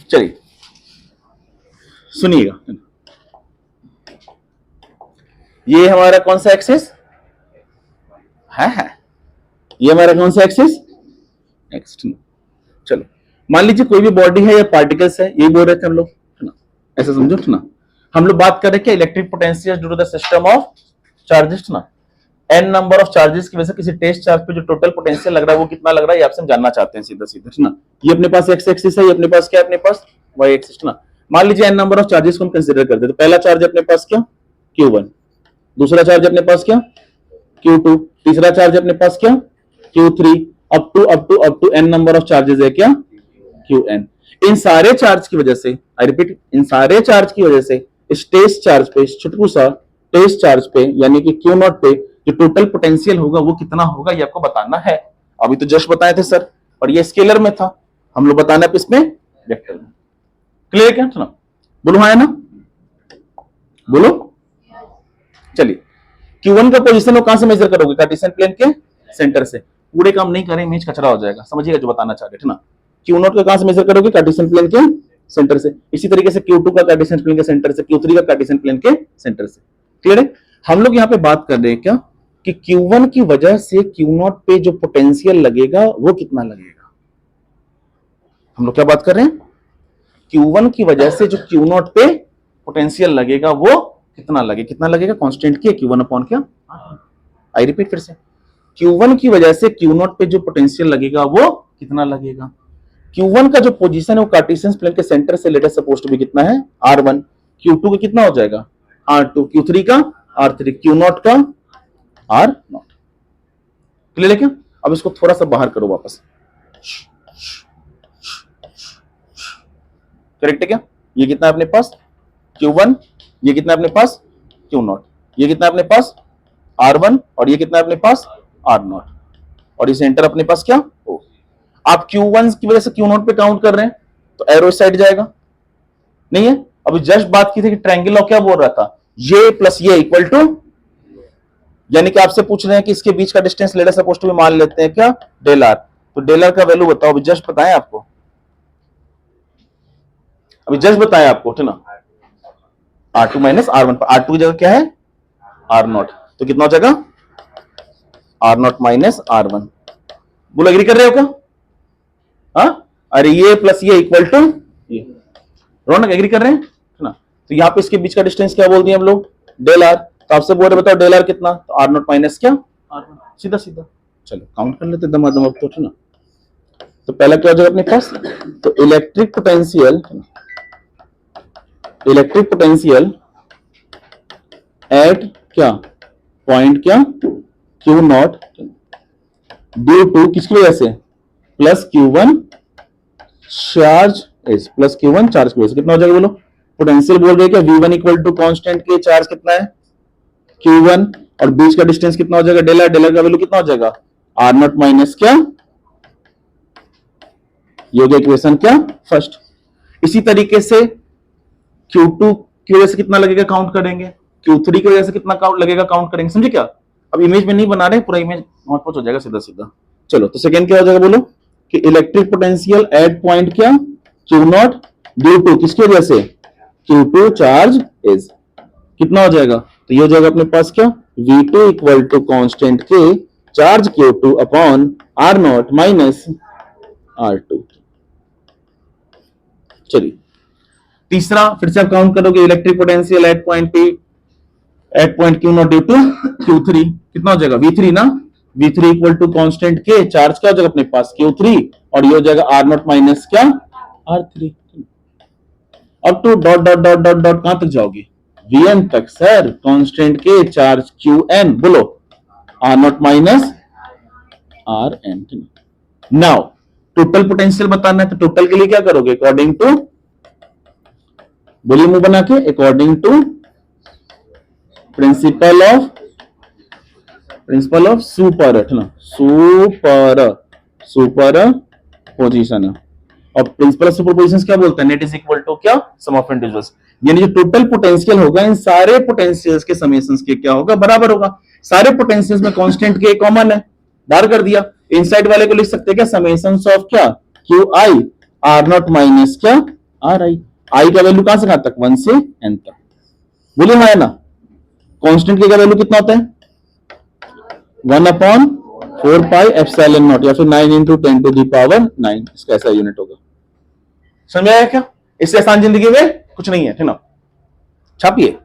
चलिए सुनिएगा, ये हमारा कौन सा एक्सिस है, ये हमारा कौन सा एक्सिस एक्स। चलो मान लीजिए कोई भी बॉडी है या पार्टिकल्स है, यही बोल रहे थे हम लोग, है ना, ऐसा समझो ना। हम लोग बात कर रहे हैं electric potential due to the system of charges ना, एन नंबर ऑफ चार्जेस की वजह से किसी टेस्ट चार्ज पे जो टोटल पोटेंशियल लग रहा है वो कितना लग रहा है, ये आपसे हम जानना चाहते हैं सीधा सीधा, है ना। ये अपने पास एक्स एक्सिस है, ये अपने पास क्या है, अपने पास वाई एक्सिस ना। मान लीजिए एन नंबर ऑफ चार्जेस को हम कंसीडर करते हैं, तो पहला चार्ज अपने पास क्या Q1, दूसरा चार्ज अपने पास क्या Q2, तीसरा चार्ज अपने पास क्या Q3, up to N number of charges है क्या Qn। इन सारे चार्ज की वजह से, आई रिपीट, इन सारे चार्ज की वजह से इस टेस्ट चार्ज पे, इस छोटू सा टेस्ट चार्ज पे यानी कि Q0 पे जो टोटल पोटेंशियल होगा वो कितना होगा, ये आपको बताना है। अभी तो जस्ट बताए थे सर, पर ये स्केलर में था, हम लोग बताना है इसमें वेक्टर में। क्लियर क्या, सुना बोलो, हाँ है ना, बोलो। चलिए Q1 का पोजीशन कहां से मेजर करोगे, कार्टेशियन प्लेन के सेंटर से। पूरे काम नहीं करें, इमेज कचरा हो जाएगा, समझिएगा जो बताना चाह रहे थे ना। Q0 का कहां से मेजर करोगे, कार्टेशियन प्लेन के सेंटर से। इसी तरीके से Q2 का कार्टेशियन प्लेन के सेंटर से, Q3 का कार्टेशियन प्लेन के सेंटर से। क्लियर है। हम लोग यहाँ पे बात कर रहे हैं क्या कि Q1 की वजह से Q0 पे जो पोटेंशियल लगेगा वो कितना लगेगा। हम लोग क्या बात कर रहे हैं, Q1 की वजह से जो Q0 पे पोटेंशियल लगेगा वो कितना लगेगा, कितना लगेगा, कांस्टेंट की Q1 अपॉन क्या, आई रिपीट फिर से, Q1 की वजह से Q0 पे जो पोटेंशियल लगेगा वो कितना लगेगा। Q1 का जो पोजीशन है वो कार्टेशियन प्लेन के सेंटर से लेटर सपोज टू भी कितना है R1, Q2 का कितना हो जाएगा R2, Q3 का R3, Q0 का R0। क्लियर है क्या। अब इसको थोड़ा सा बाहर करो वापस, करेक्ट है क्या। ये कितना है अपने पास Q1, ये कितना है अपने पास Q0, ये कितना है अपने पास R1 और ये कितना है अपने पास R0, और ये सेंटर अपने पास क्या हो। आप Q1 की वजह से Q0 पे काउंट कर रहे हैं तो एरो साइड जाएगा, नहीं है। अभी जस्ट बात की थी कि ट्रायंगल ऑफ क्या बोल रहा था, ये प्लस ये इक्वल टू, यानी कि आपसे पूछ रहे हैं कि इसके बीच का डिस्टेंस लेटर सपोज टू भी मान लेते हैं क्या डेल आर। तो डेल आर का वैल्यू बताओ, अभी जस्ट बताएं आपको, अभी जस्ट बताएं आपको, ठीक ना। R2 माइनस R1, R2 की जगह क्या है R0, तो कितना हो जाएगा R0 माइनस R1। बोलो एग्री कर रहे हो क्या, हाँ, अरे ये प्लस ये इक्वल टू ये, रौनक एग्री कर रहे हैं ना। तो यहाँ पे इसके बीच का डिस्टेंस क्या बोल दिया हम लोग डेल आर। तो आपसे बोल रहे बताओ डेल आर कितना, तो R0 माइनस क्या R1, सीधा सीधा। चलो काउंट कर लेते दम तो, ना। तो पहला क्या हो जाएगा अपने पास, तो इलेक्ट्रिक पोटेंशियल एट क्या पॉइंट क्या Q0 ड्यू टू किसकी वजह से, plus Q1 charge is, plus Q1 charge की वजह से कितना हो जाएगा बोलो। पोटेंशियल बोल रहे क्या V1 इक्वल टू कांस्टेंट के चार्ज कितना है Q1 और बीच का डिस्टेंस कितना हो जाएगा डेल आर, डेल आर का वैल्यू कितना हो जाएगा R0 माइनस क्या, ये हो गया इक्वेशन क्या फर्स्ट। इसी तरीके से Q2 की वजह से कितना लगेगा काउंट करेंगे, Q3 की वजह से कितना काउंट लगेगा काउंट करेंगे, समझे क्या। अब इमेज में नहीं बना रहे, पूरा इमेज नोट हो जाएगा सीधा सीधा। चलो तो सेकंड क्या हो जाएगा बोलो कि इलेक्ट्रिक पोटेंशियल एट पॉइंट क्या Q0 ड्यू टू किसकी वजह से Q2 चार्ज इज, कितना हो जाएगा, तो ये हो जाएगा अपने पास क्या V2 इक्वल टू कांस्टेंट के charge Q2 upon R0 minus R2। चलिए तीसरा फिर से आप काउंट करोगे, electric potential at point P at point Q0 due to Q3, कितना हो जाएगा V3 ना, V3 इक्वल टू कांस्टेंट के चार्ज क्या हो जाएगा अपने पास Q3 और ये हो जाएगा R0 माइनस क्या R3। अब तो dot dot dot dot dot कहां तक जाओगे Vn तक सर, कांस्टेंट के चार्ज Qn, बोलो R0 minus Rn। Now total potential बताना है, तो टोटल के लिए क्या करोगे अकॉर्डिंग टू, बोलिए मुंह बना के, according to principle of superposition. और प्रिंसिपल ऑफ सुपरपोजिशन क्या बोलता है, नेट इज इक्वल टू क्या सम ऑफ इंडिविजुअल्स, यानी जो टोटल पोटेंशियल होगा इन सारे पोटेंशियल्स के समेशंस के क्या होगा बराबर होगा। सारे पोटेंशियल्स में कांस्टेंट के कॉमन है, बाहर कर दिया। इनसाइड वाले को लिख सकते हैं क्या समेशंस ऑफ क्या Qi R0 माइनस क्या आर आई का वैल्यू कहां से कहां तक, 1 से n तक, बोलिए हाँ है ना। कांस्टेंट का वैल्यू कितना होता है, 1/4 पाई एप्सिलॉन नॉट, या फिर 9 × 10⁹ इसका ऐसा यूनिट होगा। समझ में आया क्या, इससे आसान जिंदगी में कुछ नहीं है, ठीक ना। छापिए।